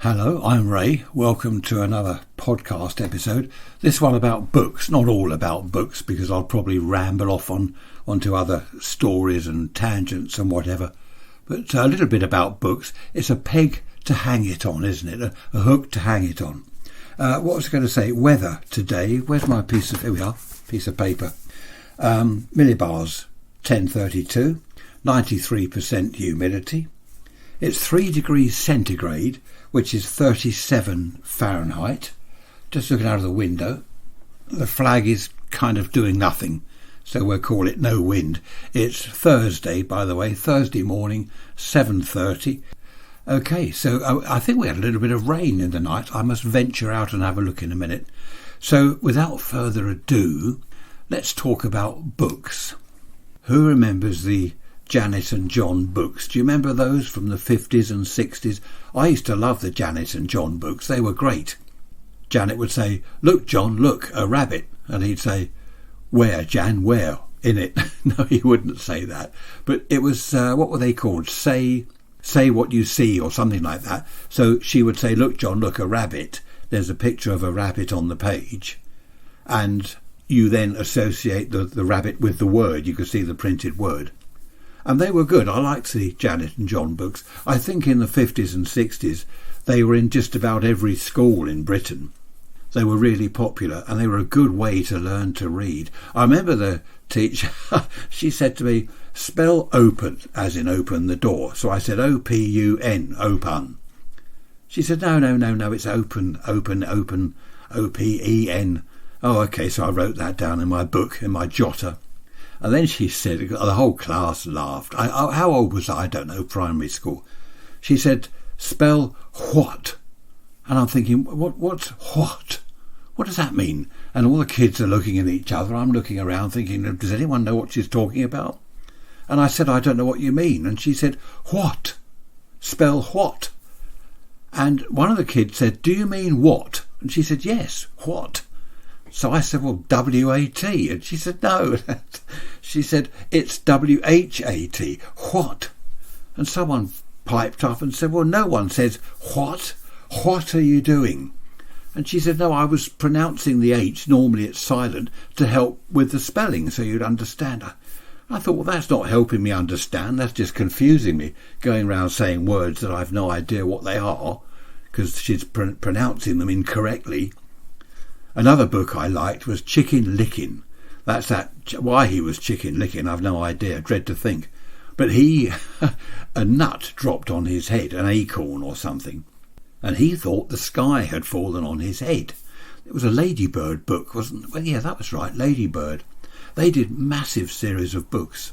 Hello, I'm Ray. Welcome to another podcast episode. This one about books, not all about books because I'll probably ramble off onto other stories and tangents and whatever. But a little bit about books. It's a peg to hang it on, isn't it? A hook to hang it on. What was I going to say? Weather today. Where's my piece of paper. Millibars, 1032, 93% humidity. It's 3 degrees centigrade, which is 37 Fahrenheit. Just looking out of the window, the flag is kind of doing nothing, so we'll call it no wind. It's Thursday, by the way, Thursday morning, 7:30. Okay, so I think we had a little bit of rain in the night. I must venture out and have a look in a minute. So without further ado, let's talk about books. Who remembers the Janet and John books? Do you remember those from the 50s and 60s? I used to love the Janet and John books. They were great. Janet would say, "Look, John, look, a rabbit." And he'd say, "Where, Jan, where?" In it. No, he wouldn't say that. But it was, what were they called? Say what you see or something like that. So she would say, "Look, John, look, a rabbit." There's a picture of a rabbit on the page. And you then associate the rabbit with the word. You could see the printed word. And they were good. I liked the Janet and John books. I think in the 50s and 60s, they were in just about every school in Britain. They were really popular and they were a good way to learn to read. I remember the teacher, she said to me, "Spell open, as in open the door." So I said O-P-U-N, open. She said, no, it's open, O-P-E-N. Oh, okay, so I wrote that down in my book, in my jotter. And then she said, the whole class laughed. How old was I? I don't know, primary school. She said, "Spell what?" And I'm thinking, what's what? What does that mean? And all the kids are looking at each other. I'm looking around thinking, does anyone know what she's talking about? And I said, "I don't know what you mean." And she said, "What? Spell what?" And one of the kids said, "Do you mean what?" And she said, "Yes, what?" So I said, "Well, W-A-T." And she said, "No." She said, "It's W-H-A-T. What?" And someone piped up and said, "Well, no one says what. What are you doing?" And she said, "No, I was pronouncing the H. Normally it's silent to help with the spelling so you'd understand." I thought, well, that's not helping me understand. That's just confusing me, going around saying words that I've no idea what they are because she's pronouncing them incorrectly. Another book I liked was Lickin. That's why he was Chicken Lickin, I've no idea, dread to think. But a nut dropped on his head, an acorn or something, and he thought the sky had fallen on his head. It was a Ladybird book, wasn't it? Well, yeah, that was right, Ladybird. They did massive series of books.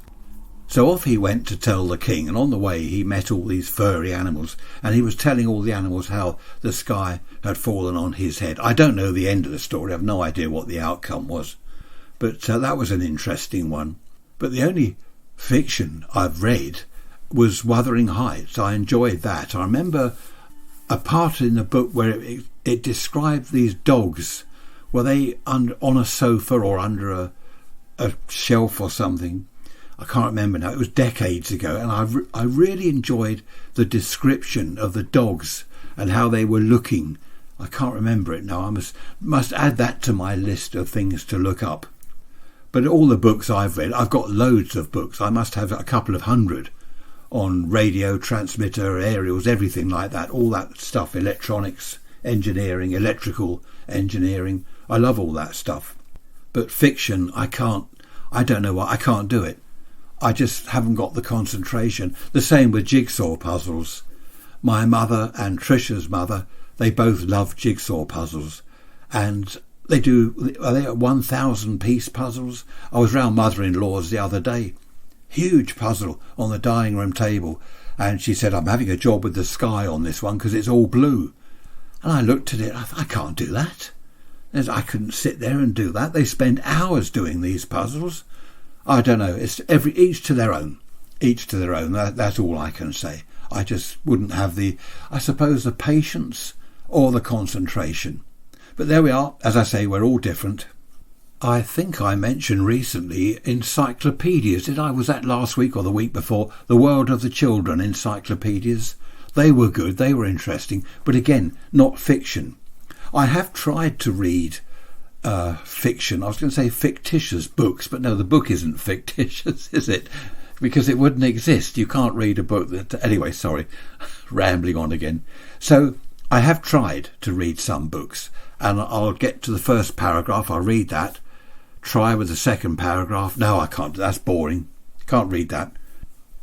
So off he went to tell the king, and on the way he met all these furry animals, and he was telling all the animals how the sky had fallen on his head. I don't know the end of the story, I've no idea what the outcome was, but that was an interesting one. But the only fiction I've read was Wuthering Heights. I enjoyed that. I remember a part in the book where it described these dogs. Were they on a sofa or under a shelf or something? I can't remember now. It was decades ago, and I really enjoyed the description of the dogs and how they were looking. I can't remember it now. I must add that to my list of things to look up. But all the books I've read, I've got loads of books. I must have a couple of hundred on radio, transmitter, aerials, everything like that. All that stuff, electronics, engineering, electrical engineering. I love all that stuff. But fiction, I don't know why, I can't do it. I just haven't got the concentration. The same with jigsaw puzzles. My mother and Trisha's mother, they both love jigsaw puzzles. And are they 1,000-piece puzzles? I was round mother-in-law's the other day. Huge puzzle on the dining room table. And she said, "I'm having a job with the sky on this one because it's all blue." And I looked at it, I can't do that. I couldn't sit there and do that. They spend hours doing these puzzles. I don't know. It's each to their own. Each to their own. That's all I can say. I just wouldn't have the patience or the concentration. But there we are. As I say, we're all different. I think I mentioned recently encyclopedias. Was that last week or the week before? The World of the Children encyclopedias. They were good, they were interesting, but again, not fiction. I have tried to read fiction. I was going to say fictitious books, but no, the book isn't fictitious, is it? Because it wouldn't exist. You can't read a book that... Anyway, sorry, rambling on again. So I have tried to read some books, and I'll get to the first paragraph, I'll read that, try with the second paragraph. No, I can't. That's boring. Can't read that.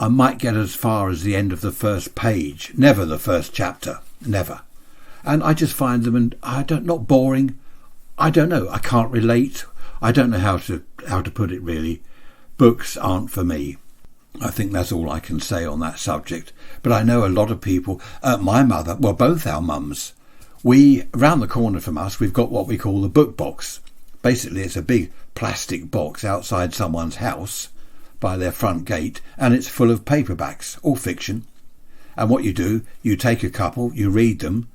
I might get as far as the end of the first page, never the first chapter, never. And I just find them, and not boring. I don't know. I can't relate. I don't know how to put it really. Books aren't for me. I think that's all I can say on that subject. But I know a lot of people, my mother, well, both our mums, round the corner from us, we've got what we call the book box. Basically, it's a big plastic box outside someone's house by their front gate, and it's full of paperbacks, all fiction. And what you do, you take a couple, you read them,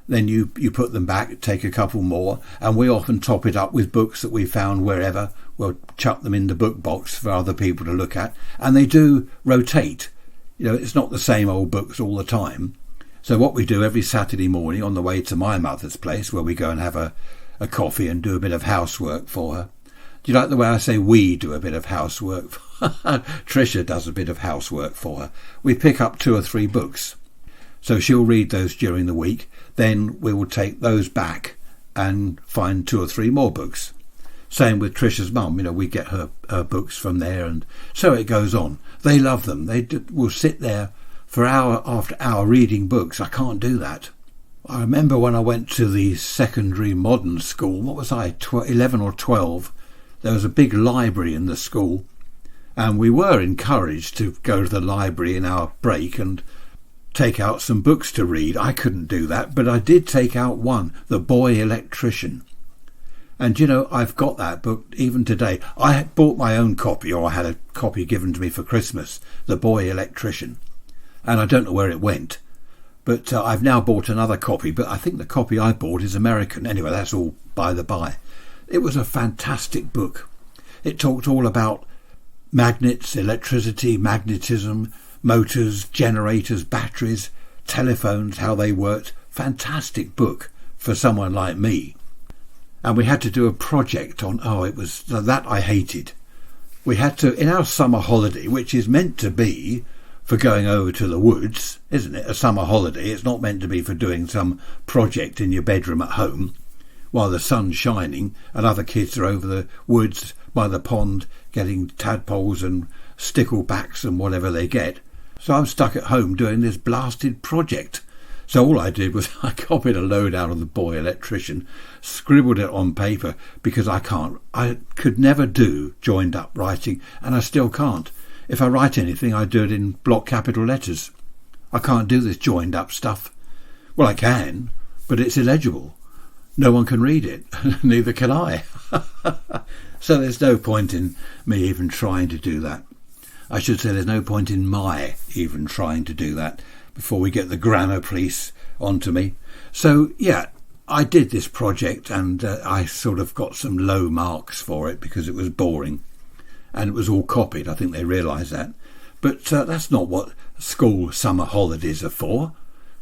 then you put them back, take a couple more, and we often top it up with books that we found wherever. We'll chuck them in the book box for other people to look at, and they do rotate. It's not the same old books all the time. So what we do every Saturday morning on the way to my mother's place, where we go and have a coffee and do a bit of housework for her. Do you like the way I say we do a bit of housework? Tricia does a bit of housework for her. We pick up 2 or 3 books. So she'll read those during the week. Then we will take those back and find 2 or 3 more books. Same with Tricia's mum. We get her books from there, and so it goes on. They love them. They will sit there for hour after hour reading books. I can't do that. I remember when I went to the secondary modern school, what was I, 11 or 12, there was a big library in the school, and we were encouraged to go to the library in our break and take out some books to read. I couldn't do that, but I did take out one, The Boy Electrician. And I've got that book even today. I had bought my own copy, or I had a copy given to me for Christmas, The Boy Electrician. And I don't know where it went. But I've now bought another copy, but I think the copy I bought is American. Anyway, that's all by the by. It was a fantastic book. It talked all about magnets, electricity, magnetism, motors, generators, batteries, telephones, how they worked. Fantastic book for someone like me. And we had to do a project on, it was that I hated. We had to, in our summer holiday, which is meant to be for going over to the woods, isn't it? A summer holiday. It's not meant to be for doing some project in your bedroom at home while the sun's shining and other kids are over the woods by the pond getting tadpoles and sticklebacks and whatever they get. So I'm stuck at home doing this blasted project. So all I did was I copied a load out of The Boy Electrician, scribbled it on paper, because I could never do joined up writing, and I still can't. If I write anything, I do it in block capital letters. I can't do this joined up stuff. Well, I can, but it's illegible. No one can read it, neither can I. So there's no point in me even trying to do that. I should say there's no point in my even trying to do that before we get the grammar police onto me. So, yeah, I did this project, and I sort of got some low marks for it because it was boring. And it was all copied. I think they realised that. But that's not what school summer holidays are for.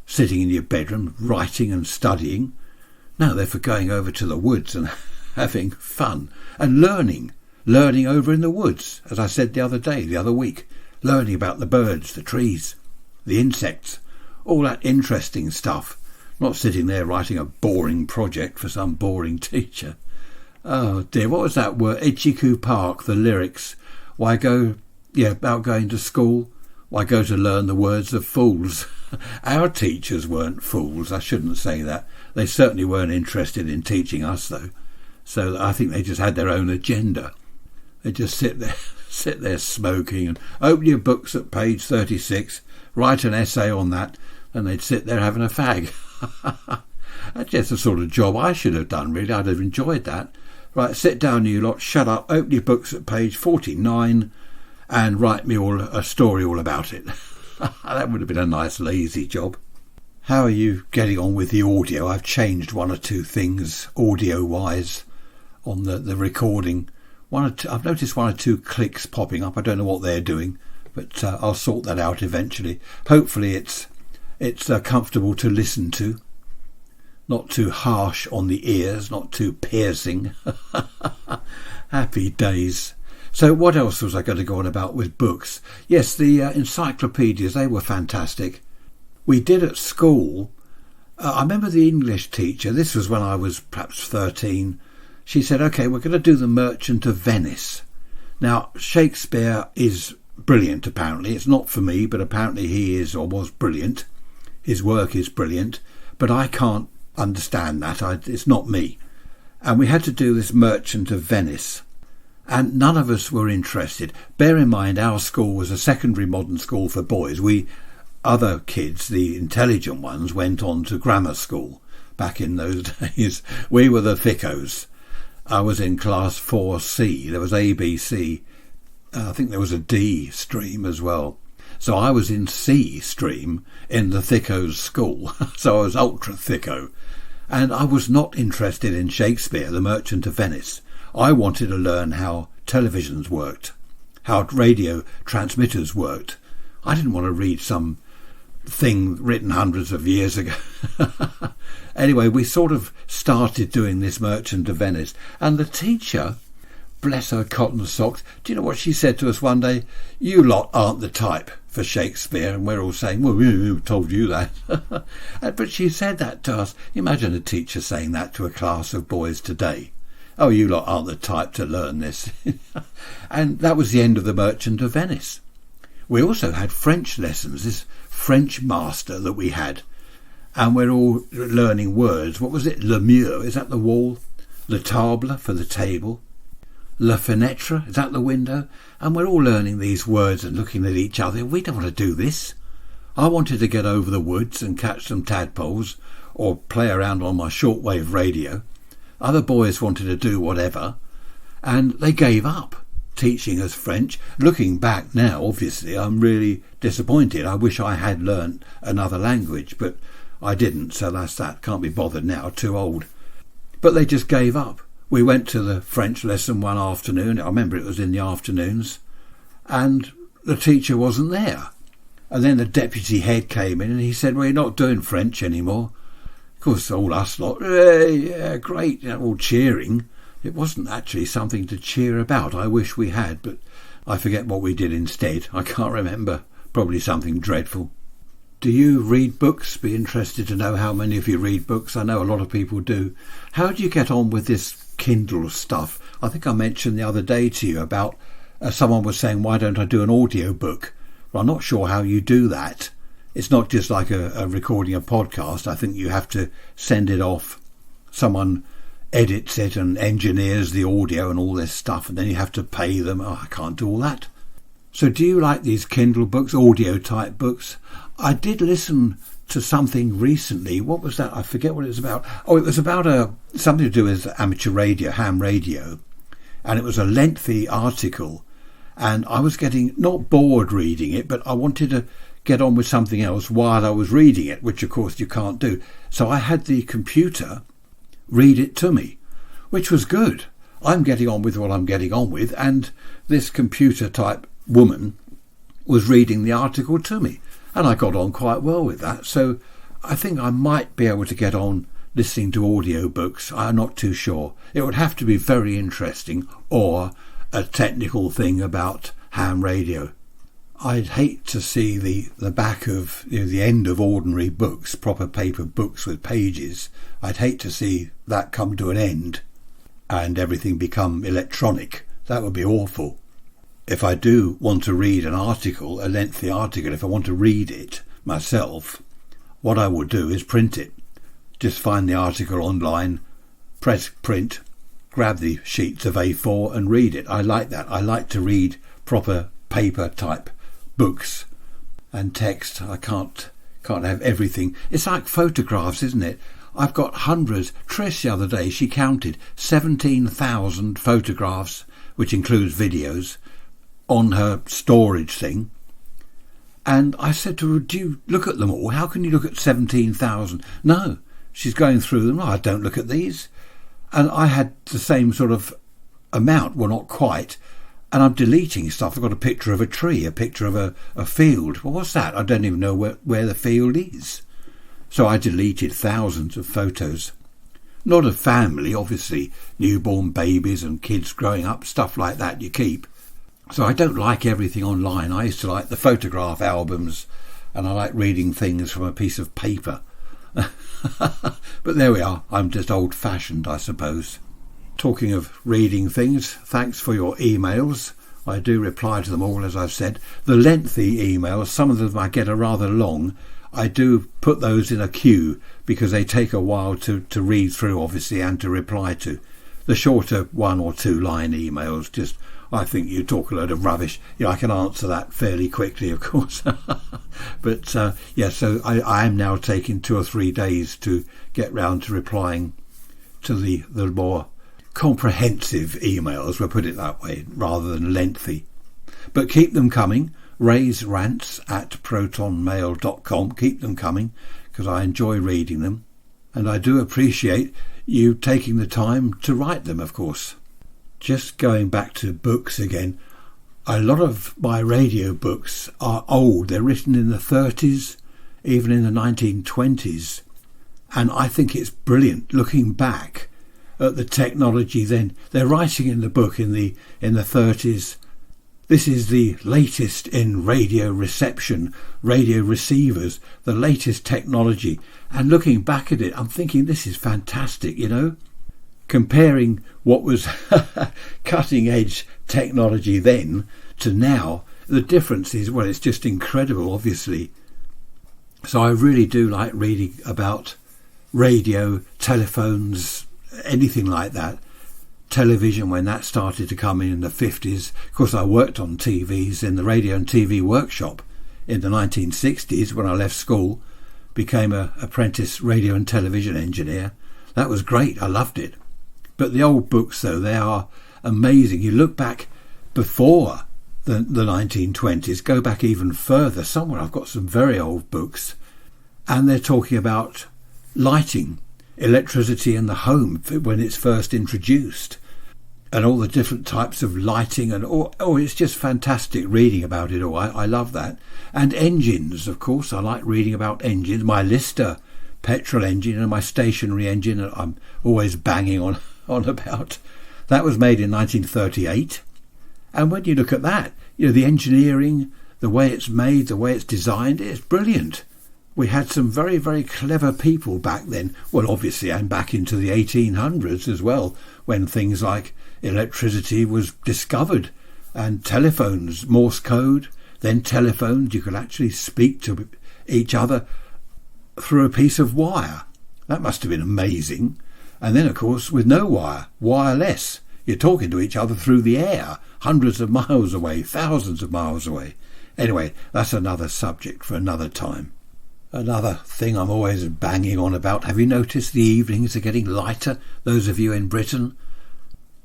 Sitting in your bedroom, writing and studying. No, they're for going over to the woods and having fun. And learning over in the woods, as I said the other week. Learning about the birds, the trees, the insects, all that interesting stuff. Not sitting there writing a boring project for some boring teacher. Oh dear, what was that word? Ichiku Park, the lyrics. About going to school. Why go to learn the words of fools? Our teachers weren't fools, I shouldn't say that. They certainly weren't interested in teaching us, though. So I think they just had their own agenda. They just sit there smoking and open your books at page 36, write an essay on that, and they'd sit there having a fag. That's just the sort of job I should have done, really. I'd have enjoyed that. Right, sit down, you lot, shut up, open your books at page 49 and write me a story all about it. That would have been a nice, lazy job. How are you getting on with the audio? I've changed 1 or 2 things audio-wise on the recording. I've noticed 1 or 2 clicks popping up. I don't know what they're doing, but I'll sort that out eventually. Hopefully it's It's comfortable to listen to, not too harsh on the ears, not too piercing. Happy days. So what else was I going to go on about with books? Yes, the encyclopedias, they were fantastic. We did at school, I remember the English teacher, this was when I was perhaps 13, she said, OK, we're going to do The Merchant of Venice. Now, Shakespeare is brilliant, apparently. It's not for me, but apparently he is or was brilliant. His work is brilliant, but I can't understand that. It's not me. And we had to do this Merchant of Venice. And none of us were interested. Bear in mind, our school was a secondary modern school for boys. We other kids, the intelligent ones, went on to grammar school back in those days. We were the thickos. I was in class 4C. There was A, B, C. I think there was a D stream as well. So I was in C stream in the thickos school. So I was ultra thicko. And I was not interested in Shakespeare, The Merchant of Venice. I wanted to learn how televisions worked, how radio transmitters worked. I didn't want to read some thing written hundreds of years ago. Anyway, we sort of started doing this Merchant of Venice. And the teacher, bless her cotton socks, do you know what she said to us one day? You lot aren't the type for Shakespeare. And we're all saying, well, we told you that. But she said that to us. Imagine a teacher saying that to a class of boys today. Oh, you lot aren't the type to learn this. And that was the end of The Merchant of Venice. We also had French lessons, this French master that we had. And we're all learning words. What was it? Le mur, is that the wall? Le table, for the table. La fenêtre, is that the window? And we're all learning these words and looking at each other. We don't want to do this. I wanted to get over the woods and catch some tadpoles or play around on my shortwave radio. Other boys wanted to do whatever, and they gave up teaching us French. Looking back now, obviously, I'm really disappointed. I wish I had learnt another language, but I didn't, so that's that. Can't be bothered now, too old. But they just gave up. We went to the French lesson one afternoon. I remember it was in the afternoons, and the teacher wasn't there. And then the deputy head came in and he said, well, you're not doing French anymore. Of course, all us lot, yeah, great, all cheering. It wasn't actually something to cheer about. I wish we had, but I forget what we did instead. I can't remember. Probably something dreadful. Do you read books? Be interested to know how many of you read books. I know a lot of people do. How do you get on with this Kindle stuff? I think I mentioned the other day to you about someone was saying, why don't I do an audio book? Well, I'm not sure how you do that. It's not just like a recording a podcast. I think you have to send it off. Someone edits it and engineers the audio and all this stuff, and then you have to pay them. Oh, I can't do all that. So do you like these Kindle books, audio type books? I did listen to something recently. What was that? I forget what it was about. Oh, it was about something to do with amateur radio, ham radio. And it was a lengthy article. And I was getting not bored reading it, but I wanted to get on with something else while I was reading it, which of course you can't do. So I had the computer read it to me, which was good. I'm getting on with what I'm getting on with, and this computer type woman was reading the article to me, and I got on quite well with that. So I think I might be able to get on listening to audio books. I'm not too sure. It would have to be very interesting, or a technical thing about ham radio. I'd hate to see the back of the end of ordinary books, proper paper books with pages. I'd hate to see that come to an end and everything become electronic. That would be awful. If I do want to read an article, a lengthy article, if I want to read it myself, what I will do is print it. Just find the article online, press print, grab the sheets of A4 and read it. I like that. I like to read proper paper type books and text. I can't have everything. It's like photographs, isn't it? I've got hundreds. Trish the other day, she counted 17,000 photographs, which includes videos, on her storage thing. And I said to her, do you look at them all? How can you look at 17,000? No, she's going through them. Oh, I don't look at these. And I had the same sort of amount, well, not quite, And I'm deleting stuff. I've got a picture of a tree, a picture of a field. Well, what's that? I don't even know where the field is. So I deleted thousands of photos. Not of family, obviously, newborn babies and kids growing up, stuff like that you keep. So I don't like everything online. I used to like the photograph albums, and I like reading things from a piece of paper. But there we are. I'm just old-fashioned, I suppose. Talking of reading things, thanks for your emails. I do reply to them all, as I've said. The lengthy emails, some of them I get are rather long. I do put those in a queue because they take a while to read through, obviously, and to reply to. The shorter 1 or 2 line emails, just, I think you talk a load of rubbish. I can answer that fairly quickly, of course. But, so I am now taking 2 or 3 days to get round to replying to the more comprehensive emails, we'll put it that way, rather than lengthy. But keep them coming. Ray's Rants at protonmail.com. Keep them coming, because I enjoy reading them, and I do appreciate you taking the time to write them, of course. Just going back to books again, a lot of my radio books are old. They're written in the 30s, even in the 1920s, and I think it's brilliant looking back at the technology then. They're writing in the book in the 30s, this is the latest in radio reception, radio receivers, the latest technology. And looking back at it, I'm thinking this is fantastic, comparing what was cutting edge technology then to now. The difference is, well, it's just incredible, obviously. So I really do like reading about radio, telephones, anything like that. Television, when that started to come in the 50s. Of course, I worked on TVs in the radio and TV workshop in the 1960s when I left school, became an apprentice radio and television engineer. That was great. I loved it. But the old books, though, they are amazing. You look back before the 1920s, go back even further. Somewhere I've got some very old books, and they're talking about lighting, electricity in the home when it's first introduced, and all the different types of lighting, and it's just fantastic reading about it all. I love that. And engines, of course. I like reading about engines. My Lister petrol engine and my stationary engine I'm always banging on about. That was made in 1938. And when you look at that, the engineering, the way it's made, the way it's designed, it's brilliant. We had some very, very clever people back then. Well, obviously, and back into the 1800s as well, when things like electricity was discovered, and telephones, Morse code, then telephones. You could actually speak to each other through a piece of wire. That must have been amazing. And then, of course, with no wire, wireless. You're talking to each other through the air, hundreds of miles away, thousands of miles away. Anyway, that's another subject for another time. Another thing I'm always banging on about, have you noticed the evenings are getting lighter, those of you in Britain?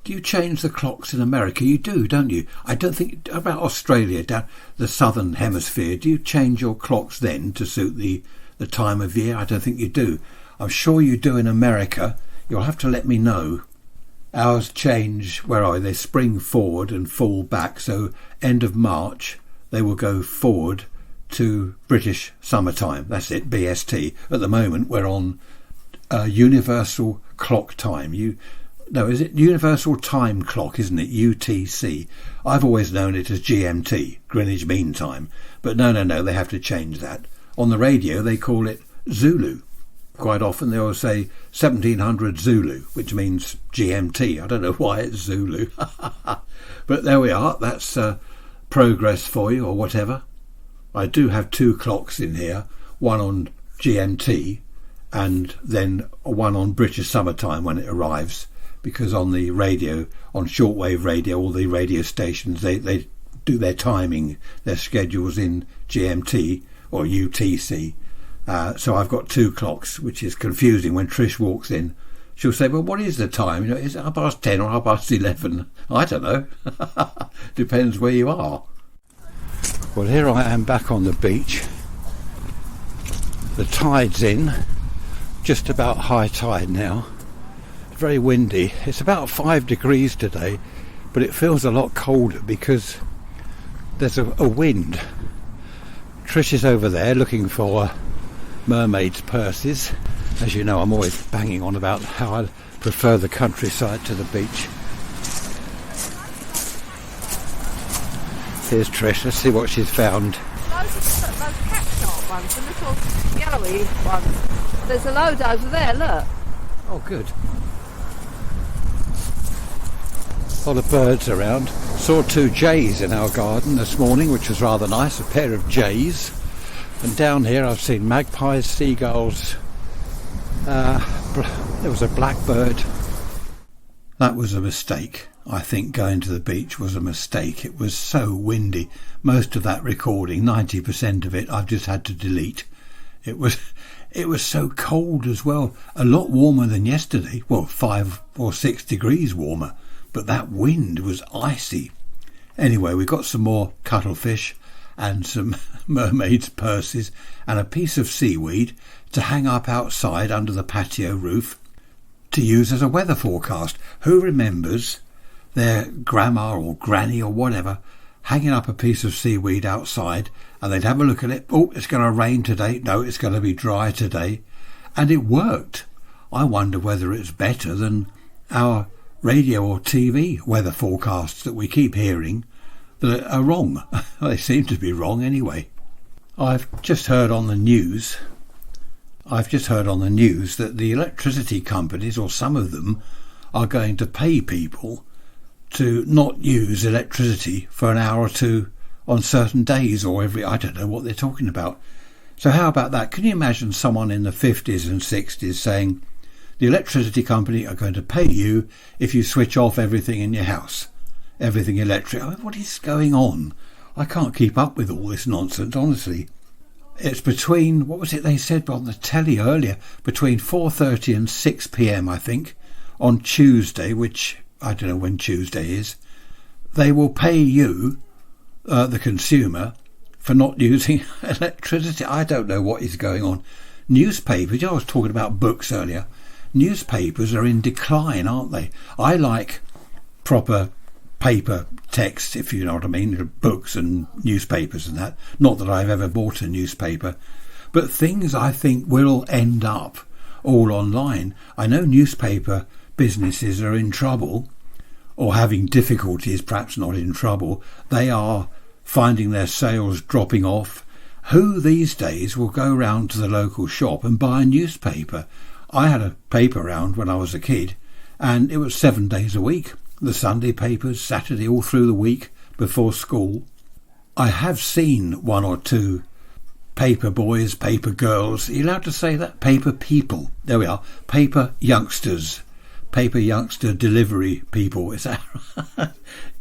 Do you change the clocks in America? You do, don't you? I don't think, about Australia, down the southern hemisphere, do you change your clocks then to suit the time of year? I don't think you do. I'm sure you do in America. You'll have to let me know. Ours change, where are they? Spring forward and fall back, so end of March they will go forward to British summertime. That's it, BST. At the moment we're on universal clock time. Is it universal time clock, isn't it? UTC. I've always known it as GMT, Greenwich Mean Time. But no, they have to change that. On the radio they call it Zulu. Quite often they'll say 1700 Zulu, which means GMT. I don't know why it's Zulu. But there we are. That's progress for you, or whatever. I do have 2 clocks in here, one on GMT and then one on British summertime when it arrives, because on the radio, on shortwave radio, all the radio stations, they do their timing, their schedules in GMT or UTC. So I've got 2 clocks, which is confusing. When Trish walks in, she'll say, well, what is the time? Is it 10:30 or 11:30? I don't know. Depends where you are. Well, here I am back on the beach. The tide's in, just about high tide now. It's very windy. It's about 5 degrees today, but it feels a lot colder because there's a wind. Trish is over there looking for mermaids' purses. As you know, I'm always banging on about how I prefer the countryside to the beach. Here's Trish, let's see what she's found. Those cat sharp ones, the little yellowy ones. There's a load over there, look. Oh, good. A lot of birds around. Saw 2 jays in our garden this morning, which was rather nice, a pair of jays. And down here I've seen magpies, seagulls. There was a blackbird. That was a mistake. I think going to the beach was a mistake. It was so windy. Most of that recording, 90% of it, I've just had to delete. It was so cold as well. A lot warmer than yesterday. Well, 5 or 6 degrees warmer. But that wind was icy. Anyway, we got some more cuttlefish and some mermaids' purses and a piece of seaweed to hang up outside under the patio roof to use as a weather forecast. Who remembers their grandma or granny or whatever hanging up a piece of seaweed outside and they'd have a look at it? Oh, it's going to rain today. No, it's going to be dry today. And it worked. I wonder whether it's better than our radio or TV weather forecasts that we keep hearing that are wrong. They seem to be wrong anyway. I've just heard on the news that the electricity companies, or some of them, are going to pay people to not use electricity for an hour or two on certain days or I don't know what they're talking about. So how about that? Can you imagine someone in the 50s and 60s saying, the electricity company are going to pay you if you switch off everything in your house, everything electric? I mean, what is going on? I can't keep up with all this nonsense, honestly. It's between, what was it they said on the telly earlier, between 4:30 and 6 p.m, I think, on Tuesday, which I don't know when Tuesday is. They will pay you, the consumer, for not using electricity. I don't know what is going on. Newspapers, I was talking about books earlier. Newspapers are in decline, aren't they? I like proper paper text, if you know what I mean, books and newspapers and that. Not that I've ever bought a newspaper, but things I think will end up all online. I know newspaper businesses are in trouble, or having difficulties, perhaps not in trouble. They are finding their sales dropping off. Who these days will go round to the local shop and buy a newspaper? I had a paper round when I was a kid, and it was 7 days a week. The Sunday papers, Saturday, all through the week before school. I have seen 1 or 2 paper boys, paper girls. Are you allowed to say that? Paper people. There we are. Paper youngsters. Paper youngster delivery people. Is that right?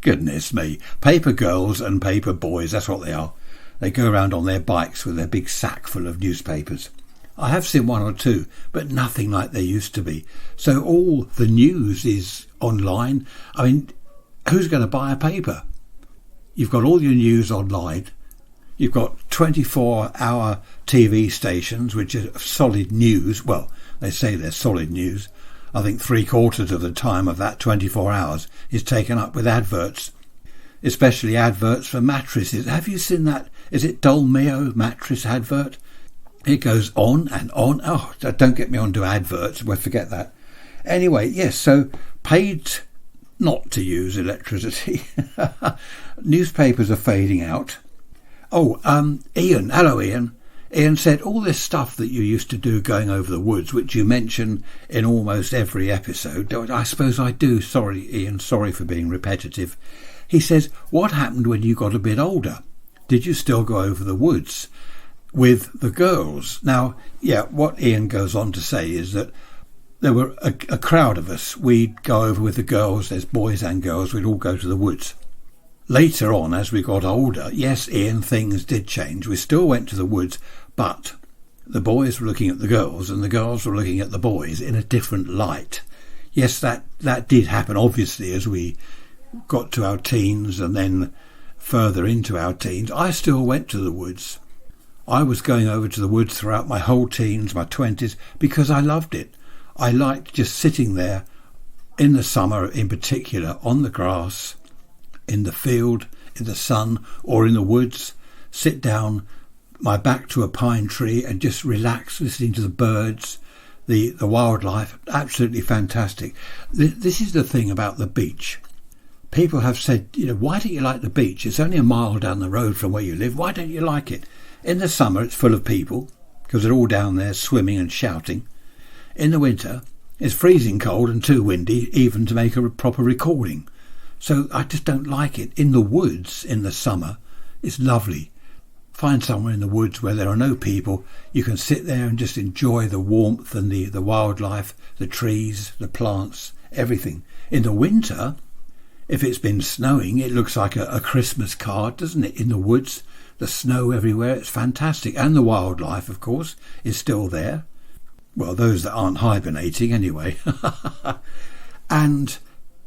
Goodness me. Paper girls and paper boys, that's what they are. They go around on their bikes with their big sack full of newspapers. I have seen 1 or 2, but nothing like there used to be. So all the news is online. I mean, who's going to buy a paper? You've got all your news online. You've got 24-hour TV stations, which are solid news. Well, they say they're solid news. I think 3/4 of the time of that 24 hours is taken up with adverts, especially adverts for mattresses. Have you seen that? Is it Dolmio mattress advert? It goes on and on. Oh, don't get me on to adverts. We'll forget that. Anyway, yes, so paid not to use electricity. Newspapers are fading out. Oh, Ian. Hello, Ian. Ian said all this stuff that you used to do going over the woods, which you mention in almost every episode. I suppose I do. Sorry, Ian. Sorry for being repetitive. He says, what happened when you got a bit older? Did you still go over the woods with the girls? Now, yeah, what Ian goes on to say is that there were a crowd of us. We'd go over with the girls. There's boys and girls. We'd all go to the woods. Later on, as we got older, yes, Ian, things did change. We still went to the woods, but the boys were looking at the girls and the girls were looking at the boys in a different light. Yes, that did happen, obviously, as we got to our teens and then further into our teens. I still went to the woods. I was going over to the woods throughout my whole teens, my 20s, because I loved it. I liked just sitting there in the summer in particular on the grass in the field, in the sun, or in the woods, sit down, my back to a pine tree and just relax, listening to the birds, the wildlife. Absolutely fantastic. This is the thing about the beach. People have said, why don't you like the beach? It's only a mile down the road from where you live. Why don't you like it? In the summer, it's full of people because they're all down there swimming and shouting. In the winter, it's freezing cold and too windy even to make a proper recording. So I just don't like it. In the woods, in the summer, it's lovely. Find somewhere in the woods where there are no people. You can sit there and just enjoy the warmth and the wildlife, the trees, the plants, everything. In the winter, if it's been snowing, it looks like a Christmas card, doesn't it? In the woods, the snow everywhere, it's fantastic. And the wildlife, of course, is still there. Well, those that aren't hibernating anyway. And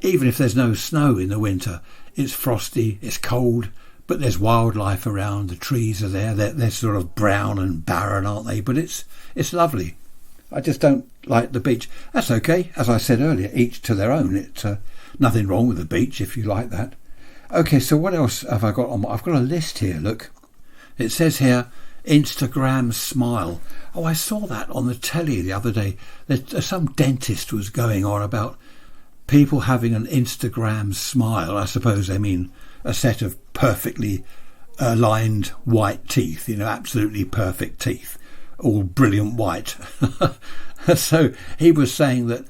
even if there's no snow in the winter, it's frosty, it's cold, but there's wildlife around. The trees are there. They're sort of brown and barren, aren't they? But it's lovely. I just don't like the beach. That's okay. As I said earlier, each to their own. It's nothing wrong with the beach if you like that. Okay, so what else have I got on? I've got a list here, look. It says here, Instagram smile. Oh, I saw that on the telly the other day. Some dentist was going on about people having an Instagram smile. I suppose they mean a set of perfectly lined white teeth, absolutely perfect teeth, all brilliant white. So he was saying that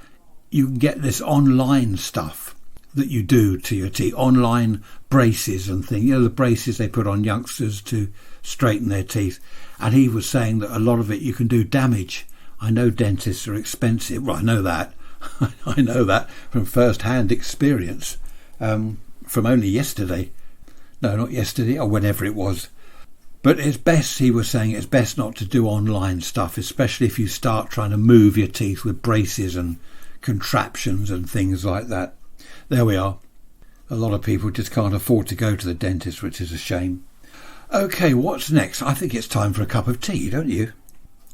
you can get this online stuff that you do to your teeth, online braces and things, the braces they put on youngsters to straighten their teeth. And he was saying that a lot of it you can do damage. I know dentists are expensive. Well, I know that. I know that from first-hand experience, from only yesterday. No, not yesterday, or whenever it was. But it's best, he was saying, it's best not to do online stuff, especially if you start trying to move your teeth with braces and contraptions and things like that. There we are. A lot of people just can't afford to go to the dentist, which is a shame. Okay, what's next? I think it's time for a cup of tea, don't you?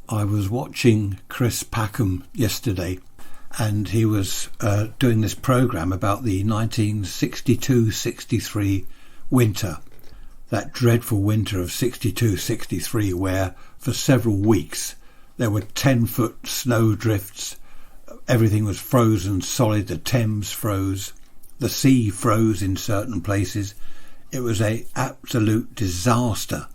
I was watching Chris Packham yesterday, and he was doing this programme about the 1962-63 winter, that dreadful winter of 62-63, where for several weeks there were 10-foot snow drifts, everything was frozen solid, the Thames froze, the sea froze in certain places. It was an absolute disaster.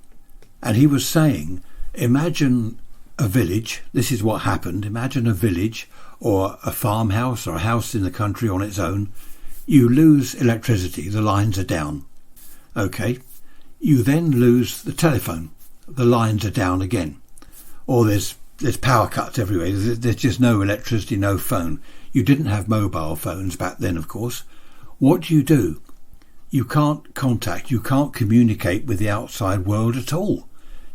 And he was saying, imagine a village, this is what happened, imagine a village or a farmhouse or a house in the country on its own. You lose electricity, the lines are down. Okay, you then lose the telephone, the lines are down again. Or there's power cuts everywhere, there's just no electricity, no phone. You didn't have mobile phones back then, of course. What do? You can't contact, you can't communicate with the outside world at all.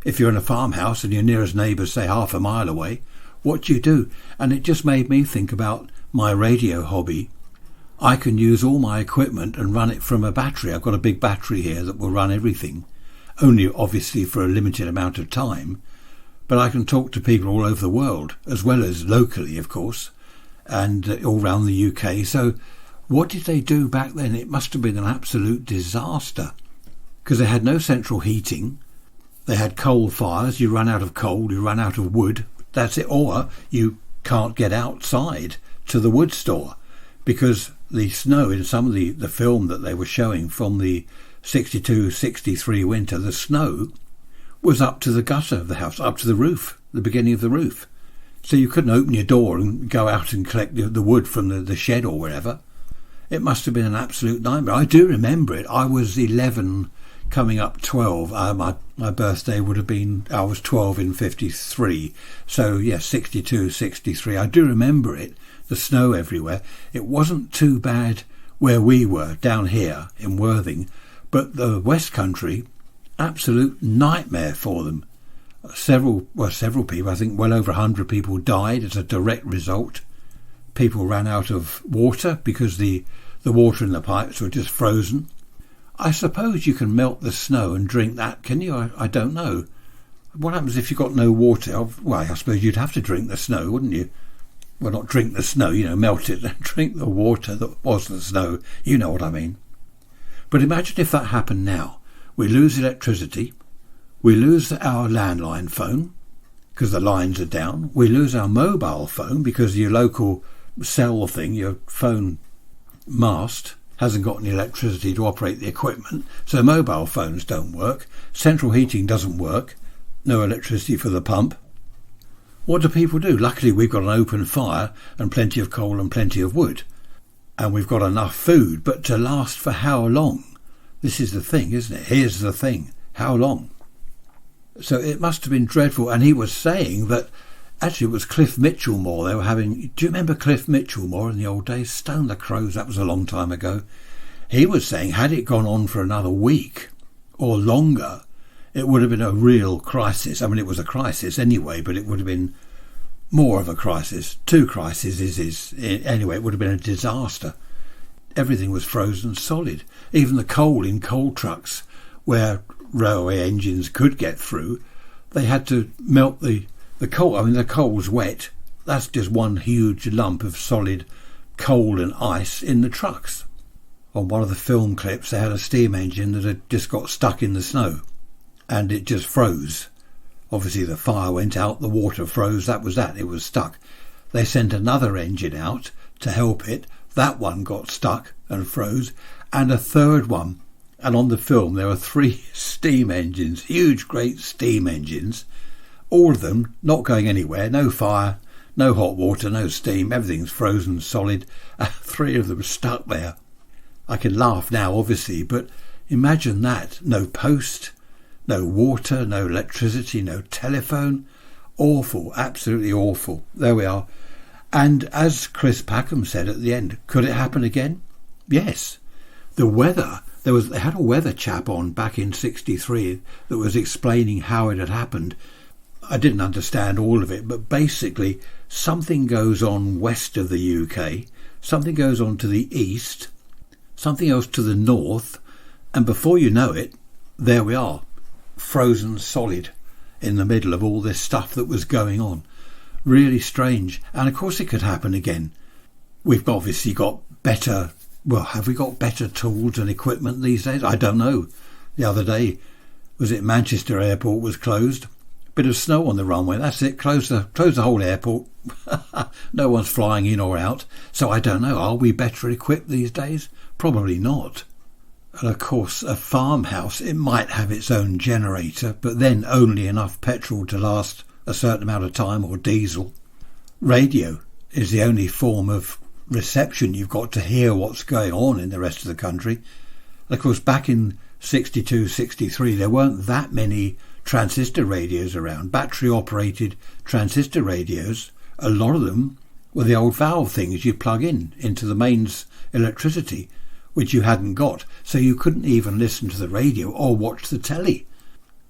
If you're in a farmhouse and your nearest neighbour's, say, half a mile away, what do? And it just made me think about my radio hobby. I can use all my equipment and run it from a battery. I've got a big battery here that will run everything, only obviously for a limited amount of time. But I can talk to people all over the world, as well as locally, of course, and all around the UK. So what did they do back then? It must have been an absolute disaster, because they had no central heating. They had coal fires. You run out of coal, you run out of wood. That's it. Or you can't get outside to the wood store, because the snow in some of the film that they were showing from the 62-63 winter, the snow was up to the gutter of the house, up to the roof, the beginning of the roof. So you couldn't open your door and go out and collect the wood from the shed or wherever. It must have been an absolute nightmare. I do remember it. I was 11, coming up 12. My birthday would have been, I was 12 in 53. So, yes, 62, 63. I do remember it, the snow everywhere. It wasn't too bad where we were, down here in Worthing. But the West Country, absolute nightmare for them. Several people, I think well over 100 people died as a direct result. People ran out of water because the water in the pipes were just frozen. I suppose you can melt the snow and drink that, can you? I don't know. What happens if you've got no water? Well, I suppose you'd have to drink the snow, wouldn't you? Well, not drink the snow, melt it and drink the water that was the snow. You know what I mean. But imagine if that happened now. We lose electricity, we lose our landline phone because the lines are down, we lose our mobile phone because your local cell thing, your phone mast, hasn't got any electricity to operate the equipment, so mobile phones don't work, central heating doesn't work, no electricity for the pump. What do people do? Luckily we've got an open fire and plenty of coal and plenty of wood. And we've got enough food, but to last for how long? This is the thing, isn't it? Here's the thing. How long? So it must have been dreadful. And he was saying that actually it was Cliff Mitchellmore they were having. Do you remember Cliff Mitchellmore in the old days? Stone the Crows, that was a long time ago. He was saying had it gone on for another week or longer, it would have been a real crisis. I mean, it was a crisis anyway, but it would have been more of a crisis. Two crises anyway, it would have been a disaster. Everything was frozen solid. Even the coal in coal trucks, where railway engines could get through, they had to melt the coal. I mean, the coal's wet. That's just one huge lump of solid coal and ice in the trucks. On one of the film clips, they had a steam engine that had just got stuck in the snow, and it just froze. Obviously, the fire went out, the water froze, that was that, it was stuck. They sent another engine out to help it. That one got stuck and froze, and a third one. And on the film, there were 3 steam engines, huge, great steam engines, all of them not going anywhere, no fire, no hot water, no steam, everything's frozen solid. 3 of them stuck there. I can laugh now, obviously, but imagine that. No post, no water, no electricity, no telephone. Awful, absolutely awful. There we are. And as Chris Packham said at the end, could it happen again? Yes. The weather, they had a weather chap on back in 63 that was explaining how it had happened. I didn't understand all of it, but basically something goes on west of the UK, something goes on to the east, something else to the north, and before you know it, there we are, frozen solid in the middle of all this stuff that was going on. Really strange. And of course it could happen again. We've obviously got better, well, have we got better tools and equipment these days? I don't know. The other day, was it Manchester Airport was closed? Bit of snow on the runway, that's it, close the whole airport. No one's flying in or out. So I don't know, are we better equipped these days? Probably not. And of course, a farmhouse, it might have its own generator, but then only enough petrol to last a certain amount of time, or diesel. Radio is the only form of reception you've got to hear what's going on in the rest of the country. And of course, back in 62, 63, there weren't that many transistor radios around, battery-operated transistor radios. A lot of them were the old valve things you plug into the mains electricity, which you hadn't got, so you couldn't even listen to the radio or watch the telly.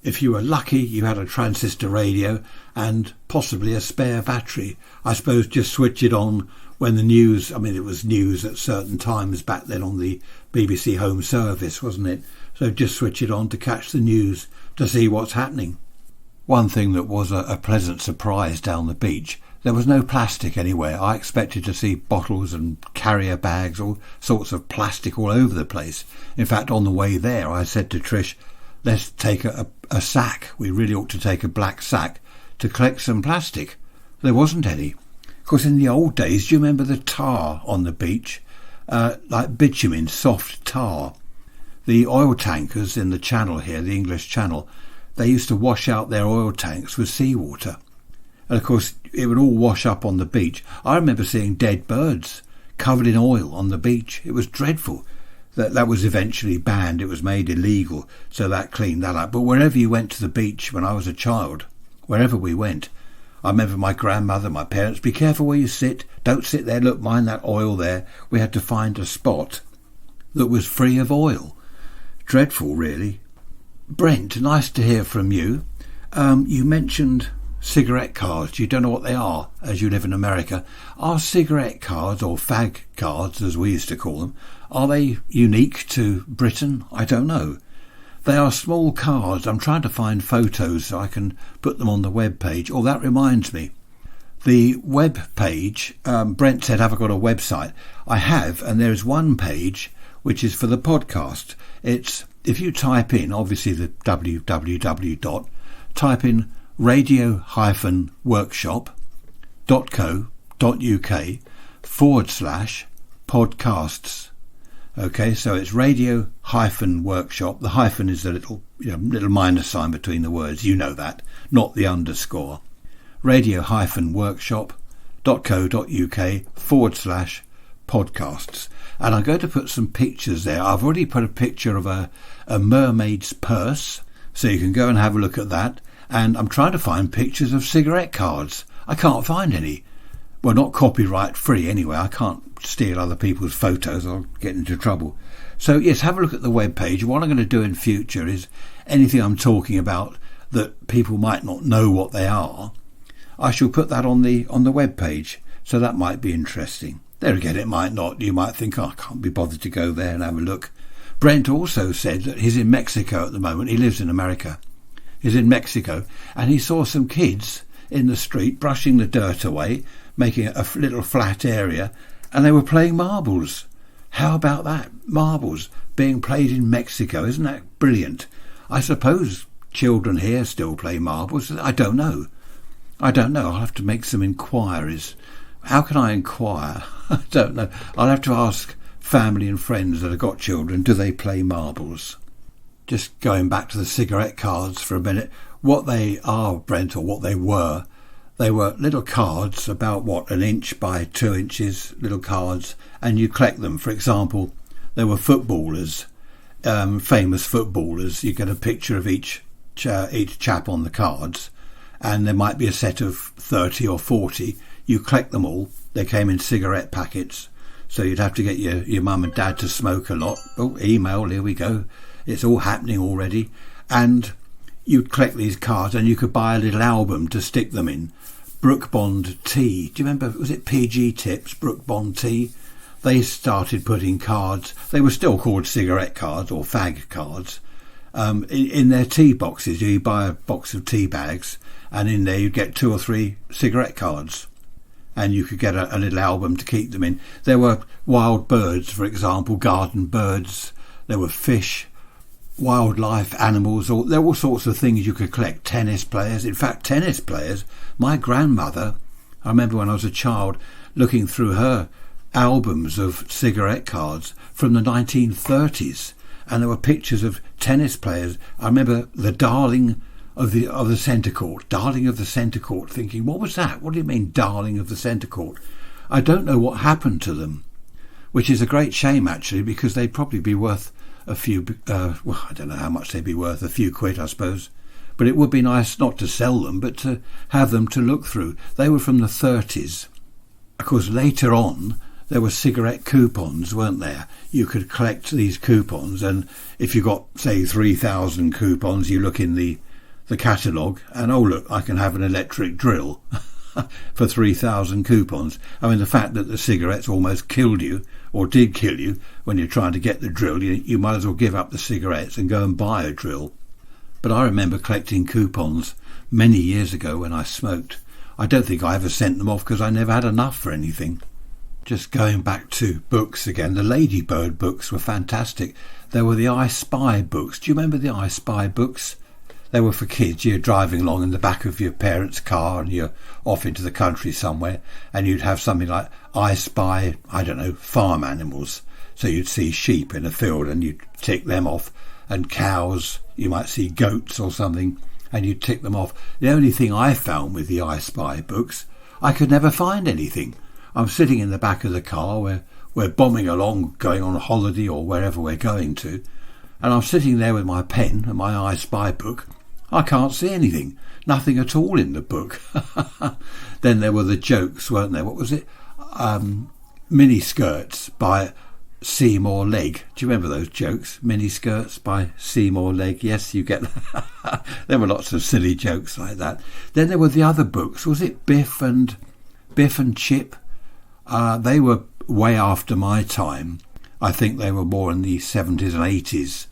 If you were lucky, you had a transistor radio and possibly a spare battery. I suppose just switch it on when the news, it was news at certain times back then on the BBC Home Service, wasn't it? So just switch it on to catch the news, to see what's happening. One thing that was a pleasant surprise down the beach, there was no plastic anywhere. I expected to see bottles and carrier bags, all sorts of plastic all over the place. In fact, on the way there, I said to Trish, let's take a sack. We really ought to take a black sack to collect some plastic. There wasn't any. Of course, in the old days, do you remember the tar on the beach? Like bitumen, soft tar. The oil tankers in the channel here, the English Channel, they used to wash out their oil tanks with seawater. And of course, it would all wash up on the beach. I remember seeing dead birds covered in oil on the beach. It was dreadful. That was eventually banned. It was made illegal, so that cleaned that up. But wherever you went to the beach when I was a child, wherever we went, I remember my grandmother, my parents, be careful where you sit. Don't sit there, look, mind that oil there. We had to find a spot that was free of oil. Dreadful, really. Brent, nice to hear from you. You mentioned cigarette cards. You don't know what they are, as you live in America. Are cigarette cards, or fag cards, as we used to call them, are they unique to Britain? I don't know. They are small cards. I'm trying to find photos so I can put them on the web page. Oh, that reminds me. The web page, Brent said, have I got a website? I have, and there's one page which is for the podcast. It's, if you type in, obviously the www. Type in radio-workshop.co.uk/podcasts. Okay, so it's radio-workshop. The hyphen is the little minus sign between the words. You know that, not the underscore. radio-workshop.co.uk/podcasts. And I'm going to put some pictures there. I've already put a picture of a mermaid's purse, so you can go and have a look at that. And I'm trying to find pictures of cigarette cards. I can't find any. Well, not copyright free anyway. I can't steal other people's photos. I'll get into trouble. So yes, have a look at the web page. What I'm going to do in future is anything I'm talking about that people might not know what they are, I shall put that on the web page. So that might be interesting. There again, it might not. You might think, I can't be bothered to go there and have a look. Brent also said that he's in Mexico at the moment. He lives in America. He's in Mexico, and he saw some kids in the street brushing the dirt away, making a little flat area, and they were playing marbles. How about that? Marbles being played in Mexico. Isn't that brilliant? I suppose children here still play marbles. I don't know. I'll have to make some inquiries. How can I inquire? I don't know. I'll have to ask family and friends that have got children, do they play marbles? Just going back to the cigarette cards for a minute, what they are, Brent, or what they were little cards about, 1 inch by 2 inches, little cards, and you collect them. For example, there were footballers, famous footballers. You get a picture of each chap on the cards, and there might be a set of 30 or 40. You collect them all. They came in cigarette packets, so you'd have to get your mum and dad to smoke a lot. Oh, email, here we go. It's all happening already. And you'd collect these cards and you could buy a little album to stick them in. Brook Bond Tea. Do you remember, was it PG Tips, Brook Bond Tea? They started putting cards, they were still called cigarette cards or fag cards, in their tea boxes. You buy a box of tea bags and in there you get 2 or 3 cigarette cards. And you could get a little album to keep them in. There were wild birds, for example, garden birds. There were fish, wildlife, animals. There were all sorts of things you could collect. Tennis players. In fact, tennis players. My grandmother, I remember when I was a child, looking through her albums of cigarette cards from the 1930s. And there were pictures of tennis players. I remember the Darling of the centre court, Darling of the centre court, thinking, what was that? What do you mean, Darling of the centre court? I don't know what happened to them, which is a great shame, actually, because they'd probably be worth a few, I don't know how much they'd be worth, a few quid, I suppose. But it would be nice not to sell them, but to have them to look through. They were from the 30s. Of course, later on, there were cigarette coupons, weren't there? You could collect these coupons, and if you got, say, 3,000 coupons, you look in the catalogue, and oh look, I can have an electric drill for 3,000 coupons. I mean, the fact that the cigarettes almost killed you, or did kill you, when you're trying to get the drill, you might as well give up the cigarettes and go and buy a drill. But I remember collecting coupons many years ago when I smoked. I don't think I ever sent them off because I never had enough for anything. Just going back to books again, the Ladybird books were fantastic. There were the I Spy books. Do you remember the I Spy books? They were for kids. You're driving along in the back of your parents' car and you're off into the country somewhere, and you'd have something like I Spy, I don't know, farm animals. So you'd see sheep in a field and you'd tick them off, and cows, you might see goats or something, and you'd tick them off. The only thing I found with the I Spy books, I could never find anything. I'm sitting in the back of the car where we're bombing along, going on a holiday or wherever we're going to, and I'm sitting there with my pen and my I Spy book. I can't see anything, nothing at all in the book. Then there were the jokes, weren't there? What was it? Mini Skirts by Seymour Legg. Do you remember those jokes? Mini Skirts by Seymour Legg. Yes, you get that. There were lots of silly jokes like that. Then there were the other books. Was it Biff and Chip? They were way after my time. I think they were more in the 70s and 80s.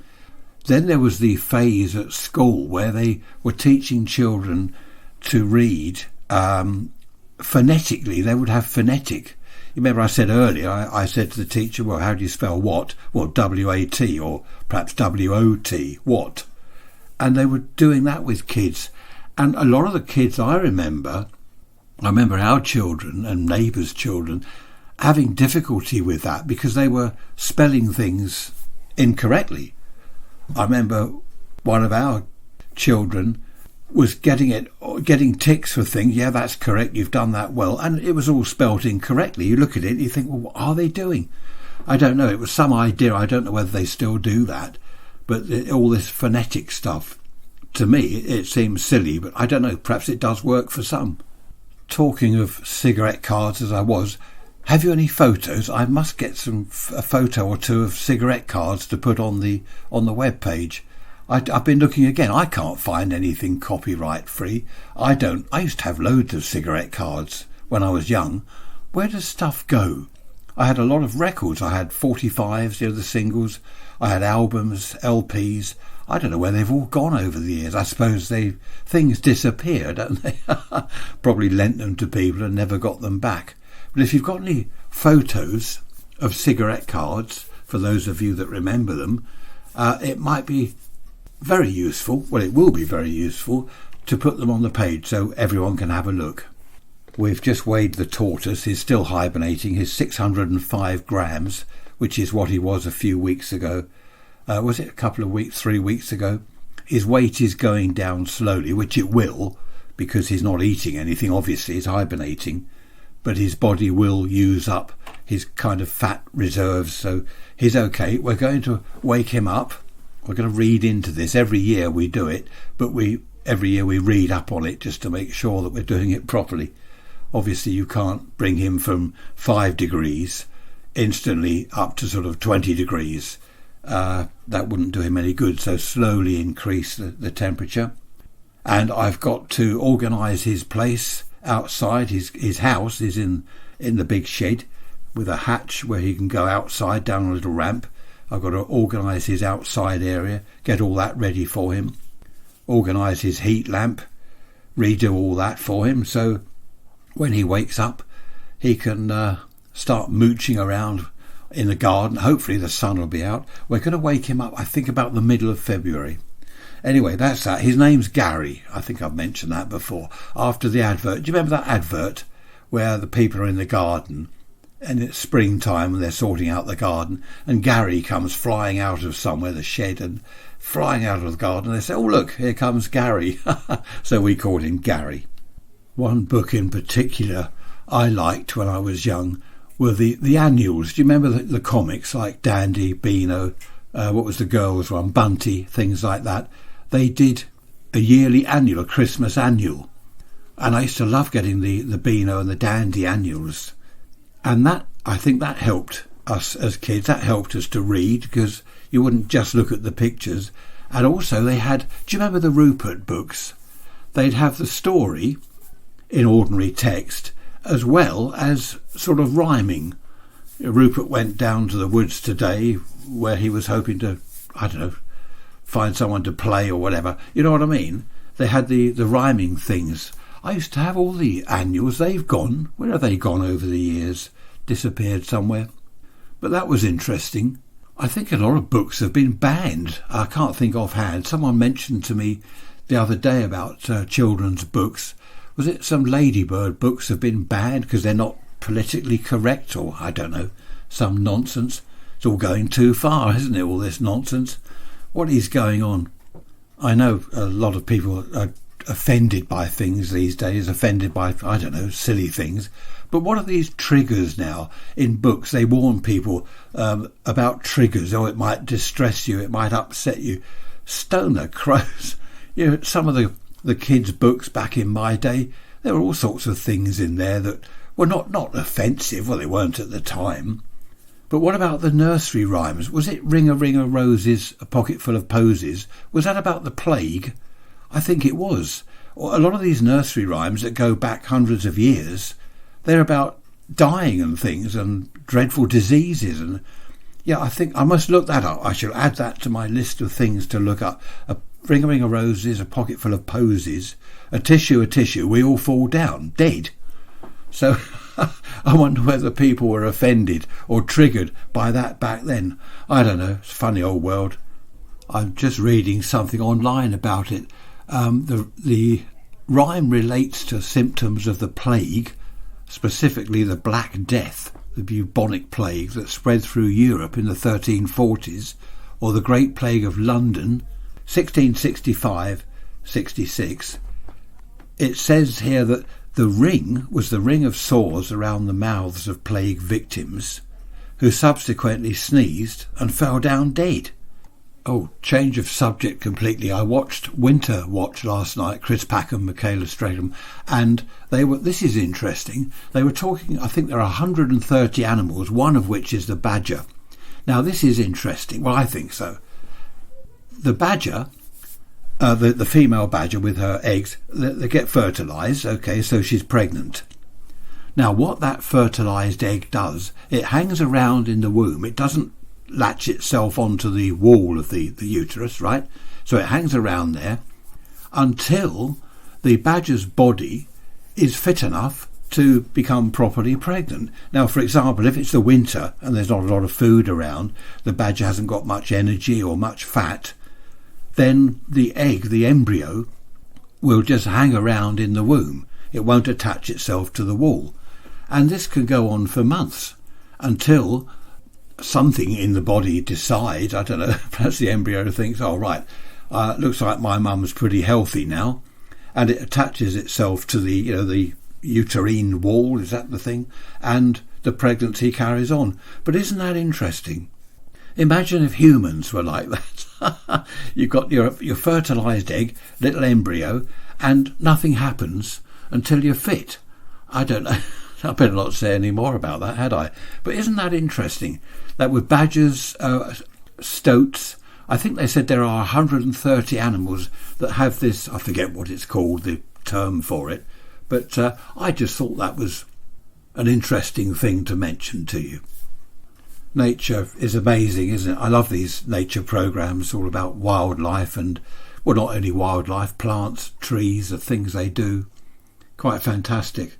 Then there was the phase at school where they were teaching children to read phonetically. They would have phonetic. You remember I said earlier, I said to the teacher, well, how do you spell what? Well, W-A-T or perhaps W-O-T, what? And they were doing that with kids. And a lot of the kids I remember our children and neighbours' children having difficulty with that because they were spelling things incorrectly. I remember one of our children was getting ticks for things. Yeah, that's correct. You've done that well. And it was all spelt incorrectly. You look at it and you think, well, what are they doing? I don't know. It was some idea. I don't know whether they still do that. But all this phonetic stuff, to me, it seems silly. But I don't know. Perhaps it does work for some. Talking of cigarette cards as I was, have you any photos? I must get a photo or two of cigarette cards to put on the web page. I've been looking again. I can't find anything copyright free. I used to have loads of cigarette cards when I was young. Where does stuff go? I had a lot of records. I had 45s, the singles. I had albums, LPs. I don't know where they've all gone over the years. I suppose things disappear, don't they? Probably lent them to people and never got them back. But if you've got any photos of cigarette cards, for those of you that remember them, it might be very useful, well, it will be very useful to put them on the page so everyone can have a look. We've just weighed the tortoise. He's still hibernating. He's 605 grams, which is what he was a few weeks ago. Was it 3 weeks ago? His weight is going down slowly, which it will, because he's not eating anything. Obviously, he's hibernating, but his body will use up his kind of fat reserves, so he's okay. We're going to wake him up. We're going to read into this. Every year we do it, but every year we read up on it just to make sure that we're doing it properly. Obviously, you can't bring him from 5 degrees instantly up to sort of 20 degrees. That wouldn't do him any good, so slowly increase the temperature. And I've got to organise his place outside. His house is in the big shed with a hatch where he can go outside down a little ramp. I've got to organise his outside area, get all that ready for him, organise his heat lamp, redo all that for him, so when he wakes up he can start mooching around in the garden. Hopefully the sun will be out. We're going to wake him up, I think, about the middle of February. Anyway, that's that. His name's Gary. I think I've mentioned that before. After the advert, do you remember that advert where the people are in the garden and it's springtime and they're sorting out the garden and Gary comes flying out of somewhere, the shed, and flying out of the garden. They say, oh, look, here comes Gary. So we called him Gary. One book in particular I liked when I was young were the annuals. Do you remember the comics like Dandy, Beano, what was the girls' one, Bunty, things like that? They did a yearly annual, a Christmas annual. And I used to love getting the Beano and the Dandy annuals. And that, I think that helped us as kids. That helped us to read because you wouldn't just look at the pictures. And also they had, do you remember the Rupert books? They'd have the story in ordinary text as well as sort of rhyming. Rupert went down to the woods today where he was hoping to, I don't know, find someone to play or whatever. You know what I mean? They had the rhyming things. I used to have all the annuals. They've gone. Where have they gone over the years? Disappeared somewhere. But that was interesting. I think a lot of books have been banned. I can't think offhand. Someone mentioned to me the other day about children's books. Was it some Ladybird books have been banned because they're not politically correct, or I don't know, some nonsense? It's all going too far, isn't it, all this nonsense? What is going on? I know a lot of people are offended by things these days, offended by, I don't know, silly things. But what are these triggers now? In books, they warn people about triggers. Oh, it might distress you, it might upset you. Stoner crows. You know, some of the kids' books back in my day, there were all sorts of things in there that were not offensive. Well, they weren't at the time. But what about the nursery rhymes? Was it Ring a Ring a Roses, a Pocket Full of Posies? Was that about the plague? I think it was. A lot of these nursery rhymes that go back hundreds of years, they're about dying and things and dreadful diseases. And yeah, I think I must look that up. I shall add that to my list of things to look up. A Ring a Ring a Roses, a Pocket Full of Posies, a tissue, we all fall down, dead. So I wonder whether people were offended or triggered by that back then. I don't know. It's a funny old world. I'm just reading something online about it. The rhyme relates to symptoms of the plague, specifically the Black Death, the bubonic plague that spread through Europe in the 1340s, or the Great Plague of London, 1665-66. It says here that the ring was the ring of sores around the mouths of plague victims, who subsequently sneezed and fell down dead. Oh, change of subject completely. I watched Winter Watch last night, Chris Packham, Michaela Stratham, and this is interesting, they were talking, I think there are 130 animals, one of which is the badger. Now this is interesting, well I think so. The badger, the female badger with her eggs, they get fertilised, okay, so she's pregnant. Now what that fertilised egg does, it hangs around in the womb, it doesn't latch itself onto the wall of the uterus, right? So it hangs around there until the badger's body is fit enough to become properly pregnant. Now, for example, if it's the winter and there's not a lot of food around, the badger hasn't got much energy or much fat, then the egg, the embryo, will just hang around in the womb. It won't attach itself to the wall. And this can go on for months until something in the body decides, I don't know, perhaps the embryo thinks, oh right, looks like my mum's pretty healthy now, and it attaches itself to the uterine wall, is that the thing, and the pregnancy carries on. But isn't that interesting? Imagine if humans were like that. You've got your fertilised egg, little embryo, and nothing happens until you're fit. I don't know. I better not say any more about that, had I? But isn't that interesting? That with badgers, stoats, I think they said there are 130 animals that have this, I forget what it's called, the term for it, but I just thought that was an interesting thing to mention to you. Nature is amazing, isn't it? I love these nature programmes all about wildlife and, well, not only wildlife, plants, trees, the things they do. Quite fantastic.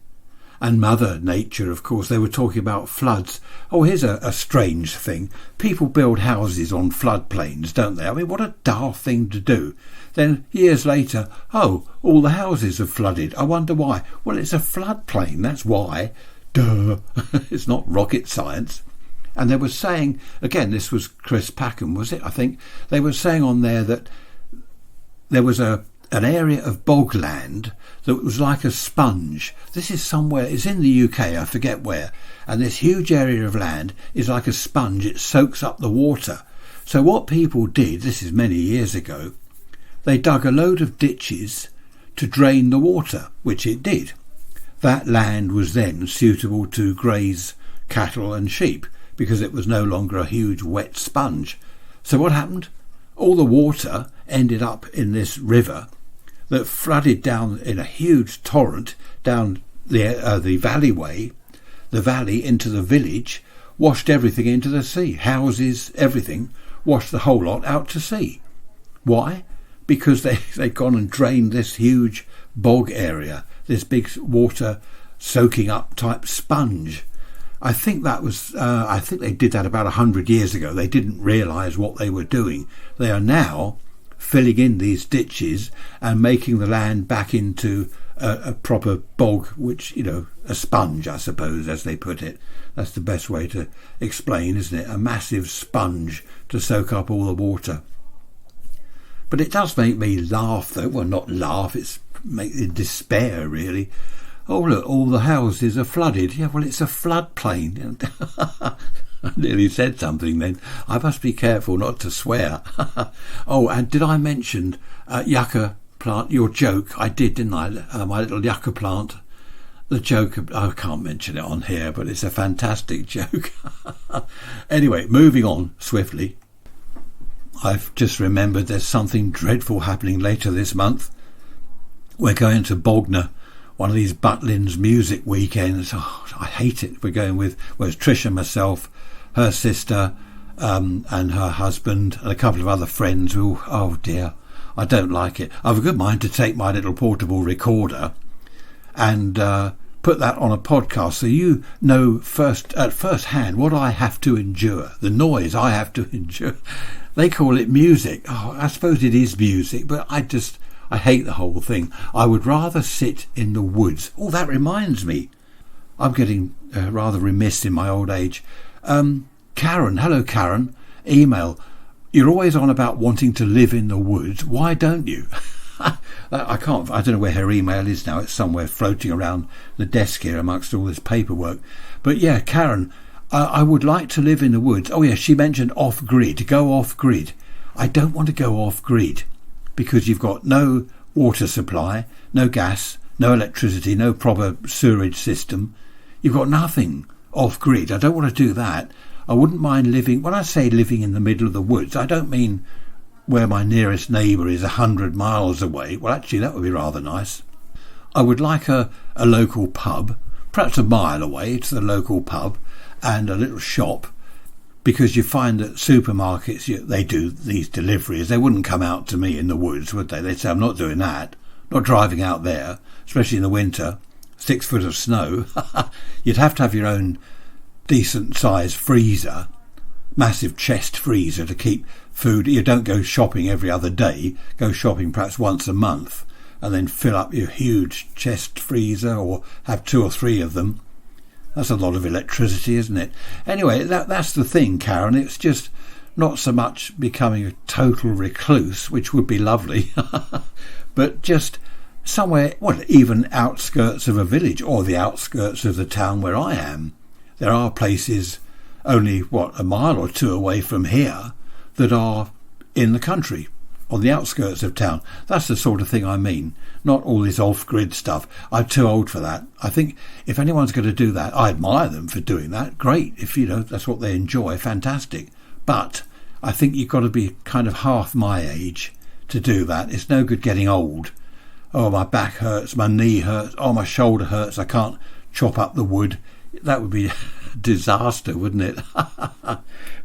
And Mother Nature, of course, they were talking about floods. Oh, here's a strange thing. People build houses on floodplains, don't they? I mean, what a daft thing to do. Then, years later, oh, all the houses have flooded. I wonder why. Well, it's a floodplain, that's why. Duh. It's not rocket science. And they were saying, again, this was Chris Packham, was it? I think they were saying on there that there was an area of bogland that was like a sponge. This is somewhere, it's in the UK, I forget where, and this huge area of land is like a sponge. It soaks up the water. So what people did, this is many years ago, they dug a load of ditches to drain the water, which it did. That land was then suitable to graze cattle and sheep because it was no longer a huge wet sponge. So what happened? All the water ended up in this river that flooded down in a huge torrent down the valleyway, the valley into the village, washed everything into the sea, houses, everything, washed the whole lot out to sea. Why? Because they'd gone and drained this huge bog area, this big water soaking up type sponge. I think that was, I think they did that about 100 years ago. They didn't realise what they were doing. They are now filling in these ditches and making the land back into a proper bog, which, a sponge, I suppose, as they put it. That's the best way to explain, isn't it? A massive sponge to soak up all the water. But it does make me laugh, though. Well, not laugh, it's make despair, really. Oh, look, all the houses are flooded. Yeah, well, it's a floodplain. I nearly said something then. I must be careful not to swear. Oh, and did I mention yucca plant, your joke? I did, didn't I? My little yucca plant. The joke, I can't mention it on here, but it's a fantastic joke. Anyway, moving on swiftly. I've just remembered there's something dreadful happening later this month. We're going to Bognor, one of these Butlins music weekends. Oh, I hate it. We're going with, well, it's Trish and myself, her sister, and her husband, and a couple of other friends who, oh dear, I don't like it. I've a good mind to take my little portable recorder and put that on a podcast so you know at first hand what I have to endure, the noise I have to endure. They call it music. Oh, I suppose it is music, but I hate the whole thing. I would rather sit in the woods. Oh, that reminds me. I'm getting rather remiss in my old age. Karen, hello Karen, email. You're always on about wanting to live in the woods. Why don't you? I don't know where her email is now. It's somewhere floating around the desk here amongst all this paperwork. But yeah, Karen, I would like to live in the woods. Oh yeah, she mentioned off-grid, to go off-grid. I don't want to go off-grid because you've got no water supply, no gas, no electricity, no proper sewerage system. You've got nothing off-grid. I don't want to do that. I wouldn't mind living, when I say living in the middle of the woods, I don't mean where my nearest neighbour is 100 miles away. Well, actually, that would be rather nice. I would like a local pub, perhaps a mile away to the local pub, and a little shop, because you find that supermarkets, they do these deliveries. They wouldn't come out to me in the woods, would they? They'd say, I'm not doing that, not driving out there, especially in the winter, 6 foot of snow. You'd have to have your own decent-sized freezer, massive chest freezer to keep food. You don't go shopping every other day. Go shopping perhaps once a month and then fill up your huge chest freezer or have 2 or 3 of them. That's a lot of electricity, isn't it? Anyway, that's the thing, Karen. It's just not so much becoming a total recluse, which would be lovely, but just somewhere, well, even outskirts of a village or the outskirts of the town where I am. There are places only, a mile or 2 away from here that are in the country, on the outskirts of town. That's the sort of thing I mean, not all this off-grid stuff. I'm too old for that. I think if anyone's going to do that, I admire them for doing that. Great, if that's what they enjoy, fantastic. But I think you've got to be kind of half my age to do that. It's no good getting old. Oh, my back hurts, my knee hurts, oh, my shoulder hurts, I can't chop up the wood. That would be a disaster, wouldn't it?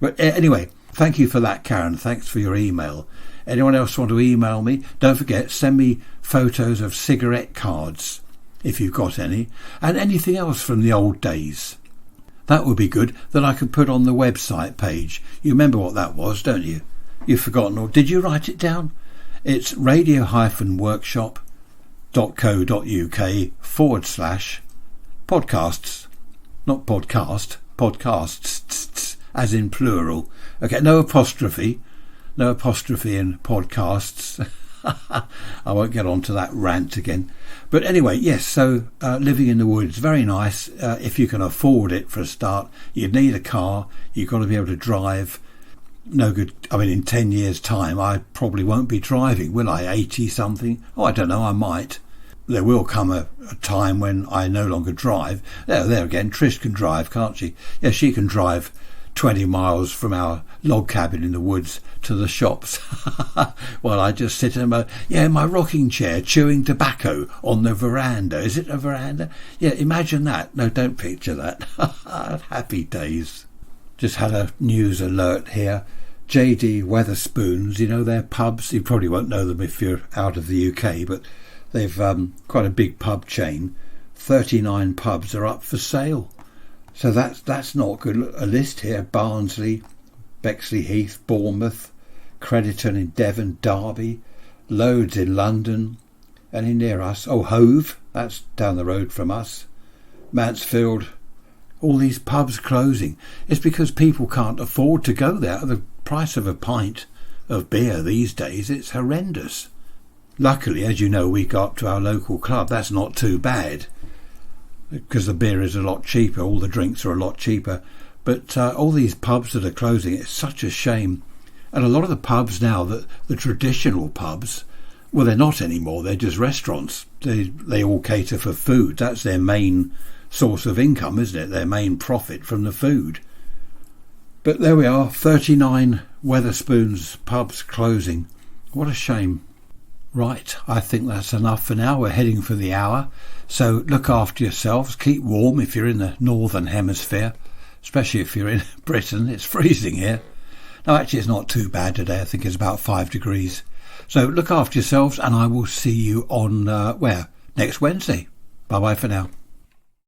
But anyway, thank you for that, Karen. Thanks for your email. Anyone else want to email me? Don't forget, send me photos of cigarette cards, if you've got any, and anything else from the old days. That would be good, that I could put on the website page. You remember what that was, don't you? You've forgotten, or did you write it down? It's radio-workshop.co.uk/podcasts. Not podcast, podcasts, as in plural. Okay, no apostrophe in podcasts. I won't get on to that rant again. But anyway, yes, so living in the woods, very nice. If you can afford it for a start. You'd need a car, you've got to be able to drive. No good, in 10 years' time, I probably won't be driving, will I? 80 something? Oh, I don't know, I might. There will come a time when I no longer drive. There again, Trish can drive, can't she? Yeah, she can drive 20 miles from our log cabin in the woods to the shops. While I just sit in my rocking chair chewing tobacco on the veranda. Is it a veranda? Yeah, imagine that. No, don't picture that. Happy days. Just had a news alert here. JD Wetherspoons, their pubs. You probably won't know them if you're out of the UK, but they've quite a big pub chain. 39 pubs are up for sale. So that's not good. A list here: Barnsley, Bexley Heath, Bournemouth, Crediton in Devon, Derby, loads in London, any near us. Oh, Hove, that's down the road from us. Mansfield. All these pubs closing. It's because people can't afford to go there. The price of a pint of beer these days, it's horrendous. Luckily, as you know, we go up to our local club. That's not too bad because the beer is a lot cheaper. All the drinks are a lot cheaper. But all these pubs that are closing, it's such a shame. And a lot of the pubs now, the traditional pubs, well, they're not anymore. They're just restaurants. They all cater for food. That's their main source of income, isn't it? Their main profit from the food. But there we are, 39 Wetherspoons pubs closing. What a shame. Right, I think that's enough for now. We're heading for the hour. So look after yourselves. Keep warm if you're in the northern hemisphere, especially if you're in Britain. It's freezing here. No, actually, it's not too bad today. I think it's about 5 degrees. So look after yourselves, and I will see you on, next Wednesday. Bye-bye for now.